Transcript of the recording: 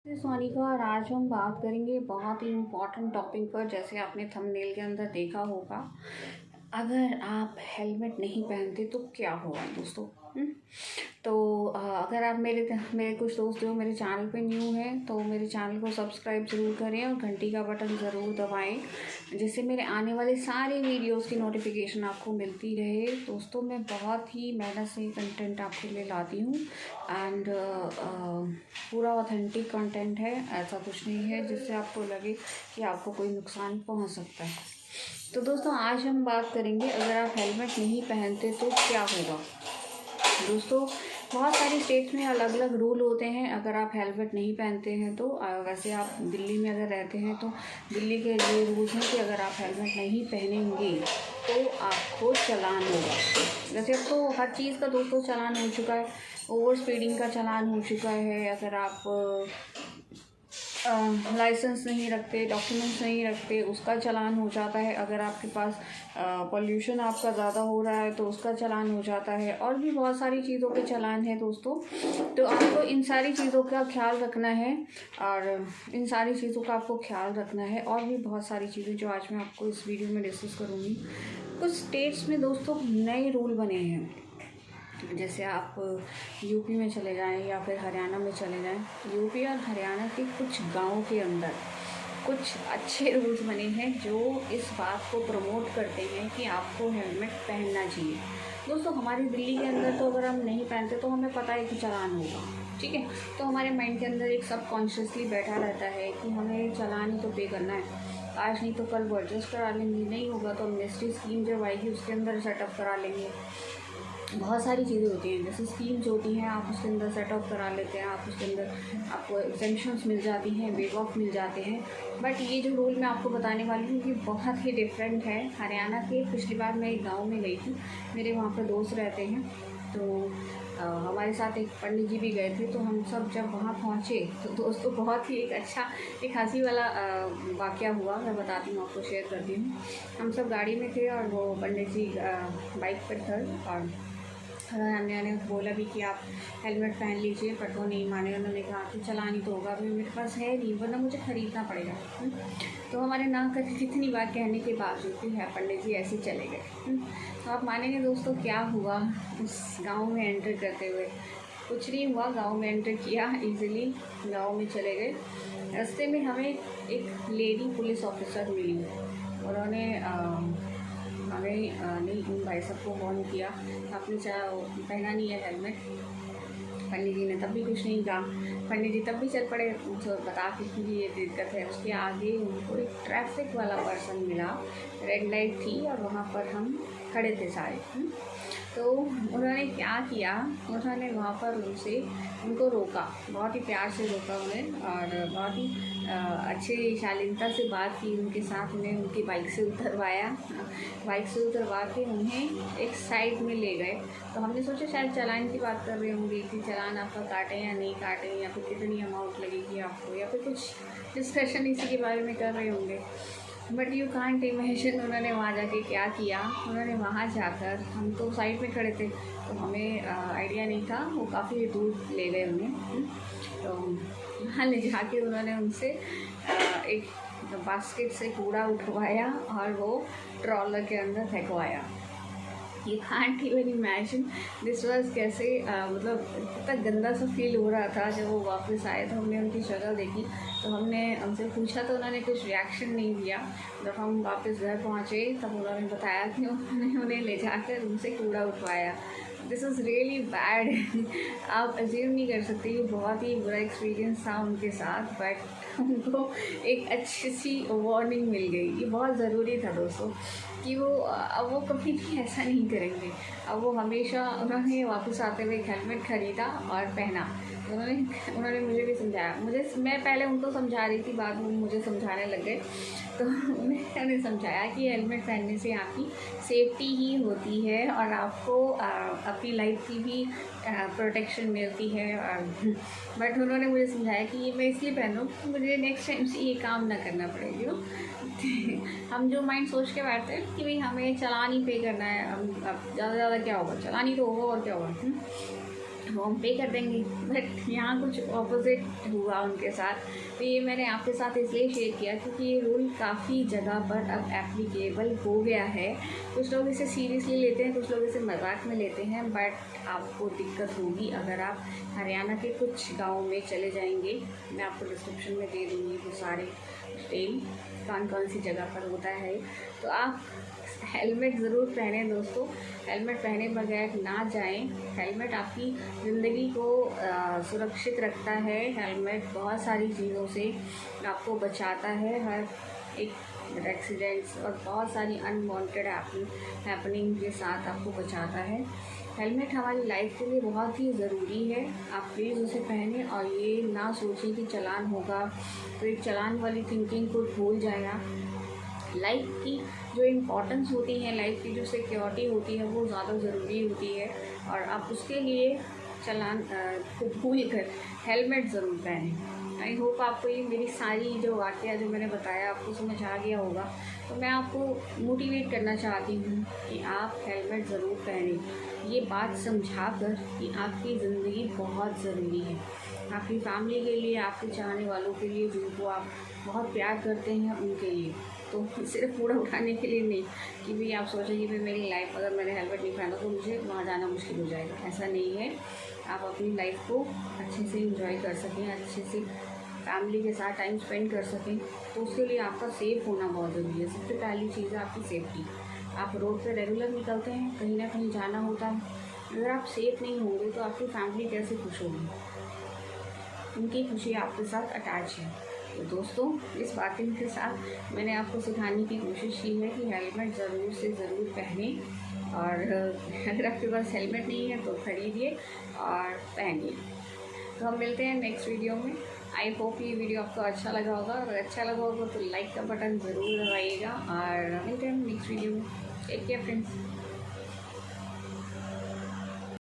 सोनिका और आज हम बात करेंगे बहुत ही इम्पोर्टेंट टॉपिक पर। जैसे आपने थंबनेल के अंदर देखा होगा, अगर आप हेलमेट नहीं पहनते तो क्या होगा दोस्तों। तो अगर आप मेरे कुछ दोस्त जो मेरे चैनल पे न्यू हैं तो मेरे चैनल को सब्सक्राइब ज़रूर करें और घंटी का बटन ज़रूर दबाएं, जिससे मेरे आने वाले सारे वीडियोस की नोटिफिकेशन आपको मिलती रहे। दोस्तों, मैं बहुत ही मेहनत से कंटेंट आपके लिए लाती हूँ एंड पूरा ऑथेंटिक कंटेंट है, ऐसा कुछ नहीं है जिससे आपको लगे कि आपको कोई नुकसान पहुँच सकता है। तो दोस्तों, आज हम बात करेंगे अगर आप हेलमेट नहीं पहनते तो क्या होगा। दोस्तों, बहुत सारी स्टेट्स में अलग अलग रूल होते हैं अगर आप हेलमेट नहीं पहनते हैं तो। वैसे आप दिल्ली में अगर रहते हैं तो दिल्ली के ये रूल्स हैं कि अगर आप हेलमेट नहीं पहनेंगे तो आपको चालान होगा। वैसे अब तो हर चीज़ का दोस्तों चालान हो चुका है, ओवर स्पीडिंग का चालान हो चुका है, अगर आप लाइसेंस नहीं रखते, डॉक्यूमेंट्स नहीं रखते, उसका चालान हो जाता है। अगर आपके पास पॉल्यूशन आपका ज़्यादा हो रहा है तो उसका चालान हो जाता है, और भी बहुत सारी चीज़ों के चालान है दोस्तों। तो आपको इन सारी चीज़ों का ख्याल रखना है और इन सारी चीज़ों का आपको ख्याल रखना है। और भी बहुत सारी चीज़ें जो आज मैं आपको इस वीडियो में डिस्कस करूँगी। कुछ स्टेट्स में दोस्तों नए रूल बने हैं, जैसे आप यूपी में चले जाएं या फिर हरियाणा में चले जाएं। यूपी और हरियाणा के कुछ गाँव के अंदर कुछ अच्छे रूल्स बने हैं जो इस बात को प्रमोट करते हैं कि आपको हेलमेट पहनना चाहिए। दोस्तों, हमारी दिल्ली के अंदर तो अगर हम नहीं पहनते तो हमें पता है कि चालान होगा, ठीक है। तो हमारे माइंड के अंदर एक सबकॉन्शियसली बैठा रहता है कि हमें चालान ही तो पे करना है, आज नहीं तो कल वो एडजस्ट करा लेंगे, नहीं होगा तो एमनेस्टी स्कीम जब आएगी उसके अंदर सेटअप करा लेंगे। बहुत सारी चीज़ें होती हैं, जैसे स्कीम्स होती हैं, आप उसके अंदर सेटअप करा लेते हैं, आप उसके अंदर आपको एग्जेम्पशंस मिल जाती हैं, वेव ऑफ मिल जाते हैं। बट ये जो रूल मैं आपको बताने वाली हूँ ये बहुत ही डिफरेंट है हरियाणा के। पिछली बार मैं एक गाँव में गई थी, मेरे वहाँ पर दोस्त रहते हैं, तो हमारे साथ एक पंडित जी भी गए थे। तो हम सब जब वहाँ पहुँचे तो दोस्तों बहुत ही एक हंसी वाला वाक़या हुआ, मैं बताती हूँ आपको, शेयर करती हूँ। हम सब गाड़ी में थे और वो पंडित जी बाइक पर थे और हमने बोला भी कि आप हेलमेट पहन लीजिए, बट वो नहीं माने। उन्होंने कहा कि चलानी तो होगा, अभी मेरे पास है नहीं, वरना मुझे ख़रीदना पड़ेगा। तो हमारे ना कर कितनी बार कहने के बावजूद भी है पंडित जी ऐसे ही चले गए। तो आप मानेंगे दोस्तों क्या हुआ उस गांव में एंटर करते हुए। कुछ नहीं हुआ, गांव में एंटर किया, इजीली गांव में चले गए। रास्ते में हमें एक लेडी पुलिस ऑफिसर मिली, उन्होंने हमें नहीं उन भाई साहब को फ़ोन किया, आपने पहना नहीं है हेलमेट। पंडित जी ने तब भी कुछ नहीं कहा, पंडित जी तब भी चल पड़े तो बता के कि ये दिक्कत है। उसके आगे उनको एक ट्रैफिक वाला पर्सन मिला, रेड लाइट थी और वहाँ पर हम खड़े थे सारे। तो उन्होंने क्या किया, उन्होंने वहाँ पर उनको रोका, बहुत ही प्यार से रोका उन्हें और बहुत ही अच्छी शालीनता से बात की उनके साथ। उन्हें उनकी बाइक से उतरवाया, बाइक से उतरवा के उन्हें एक साइड में ले गए। तो हमने सोचा शायद चालान की बात कर रहे होंगे कि चालान आपका काटें या नहीं काटें, या फिर कितनी अमाउंट लगेगी आपको, या फिर कुछ डिस्कशन इसी के बारे में कर रहे होंगे। बट यू कांट इमेजिन उन्होंने वहाँ जाके क्या किया। उन्होंने वहाँ जाकर, हम तो साइड में खड़े थे तो हमें आइडिया नहीं था, वो काफ़ी दूर ले गए उन्हें। तो वहाँ ले जाके उन्होंने उनसे एक बास्केट से कूड़ा उठवाया और वो ट्रॉलर के अंदर फेंकवाया। You can't even imagine this was कैसे, मतलब इतना गंदा सा फील हो रहा था। जब वो वापस आए तो हमने उनकी शक्ल देखी, तो हमने उनसे पूछा तो उन्होंने कुछ रिएक्शन नहीं दिया। जब हम वापस घर पहुँचे तब उन्होंने बताया कि उन्होंने उन्हें ले जाकर उनसे कूड़ा उठवाया। This is really bad. आप अज्यूम नहीं कर सकते, ये बहुत ही बुरा एक्सपीरियंस था उनके साथ, बट उनको एक अच्छी सी वार्निंग मिल गई। ये बहुत ज़रूरी था दोस्तों कि अब वो कभी भी ऐसा नहीं करेंगे। अब वो हमेशा, उन्होंने वापस आते हुए एक हेलमेट ख़रीदा और पहना। उन्होंने मुझे भी समझाया, मैं पहले उनको समझा रही थी, बाद में मुझे समझाने लग गए। तो उन्होंने समझाया कि हेलमेट पहनने से आपकी सेफ्टी ही होती है और आपको अपनी लाइफ की भी प्रोटेक्शन मिलती है। और बट उन्होंने मुझे समझाया कि ये मैं इसलिए पहनूँ कि मुझे नेक्स्ट टाइम से ये काम ना करना पड़ेगी। हम जो माइंड सोच के बैठते हैं कि भाई हमें चालान ही पे करना है, अब ज़्यादा क्या होगा, चालान ही तो होगा और क्या होगा। वो हम पे कर देंगे। बट यहाँ कुछ ऑपोजिट हुआ उनके साथ। तो ये मैंने आपके साथ इसलिए शेयर किया क्योंकि ये रूल काफ़ी जगह पर अब एप्लीकेबल हो गया है। कुछ लोग इसे सीरियसली लेते हैं, कुछ लोग इसे मजाक में लेते हैं, बट आपको दिक्कत होगी अगर आप हरियाणा के कुछ गाँव में चले जाएंगे। मैं आपको डिस्क्रिप्शन में दे दूँगी वो सारे डिटेल कौन कौन सी जगह पर होता है। तो आप हेलमेट ज़रूर पहने दोस्तों, हेलमेट पहने बगैर ना जाएं। हेलमेट आपकी ज़िंदगी को सुरक्षित रखता है। हेलमेट बहुत सारी चीज़ों से आपको बचाता है, हर एक एक्सीडेंट्स और बहुत सारी अनवांटेड हैपनिंग के साथ आपको बचाता है। हेलमेट हमारी लाइफ के लिए बहुत ही ज़रूरी है। आप प्लीज़ उसे पहने और ये ना सोचें कि चालान होगा, तो एक चालान वाली थिंकिंग को भूल जाएगा। लाइफ की जो इम्पोर्टेंस होती है, लाइफ की जो सिक्योरिटी होती है, वो ज़्यादा ज़रूरी होती है और आप उसके लिए चालान को भूल कर हेलमेट ज़रूर पहनें। आई होप आपको ये मेरी सारी जो वाक़या जो मैंने बताया आपको समझ आ गया होगा। तो मैं आपको मोटिवेट करना चाहती हूँ कि आप हेलमेट ज़रूर पहनें। ये बात समझा कर कि आपकी ज़िंदगी बहुत ज़रूरी है, आपकी फैमिली के लिए, आपके चाहने वालों के लिए, जिनको आप बहुत प्यार करते हैं उनके लिए। तो सिर्फ कूड़ा उठाने के लिए नहीं कि भाई आप सोचें कि भाई मेरी लाइफ अगर मैंने हेलमेट नहीं पहना तो मुझे वहाँ जाना मुश्किल हो जाएगा, ऐसा नहीं है। आप अपनी लाइफ को अच्छे से एंजॉय कर सकें, अच्छे से फैमिली के साथ टाइम स्पेंड कर सकें, तो उसके लिए आपका सेफ़ होना बहुत ज़रूरी है। सबसे पहली चीज़ है आपकी सेफ्टी। आप रोड पर रेगुलर निकलते हैं, कहीं ना कहीं जाना होता है, अगर आप सेफ़ नहीं होंगे तो आपकी फैमिली कैसे खुश होगी? उनकी खुशी आपके साथ अटैच है। तो दोस्तों, इस बातों के साथ मैंने आपको सिखाने की कोशिश की है कि हेलमेट ज़रूर से ज़रूर पहनें, और अगर आपके पास हेलमेट नहीं है तो खरीदिए और पहनिए। तो हम मिलते हैं नेक्स्ट वीडियो में। आई होप ये वीडियो आपको अच्छा लगा होगा, अगर अच्छा लगा होगा तो लाइक का बटन ज़रूर दबाइएगा और मिलते हैं नेक्स्ट वीडियो में। Take care friends.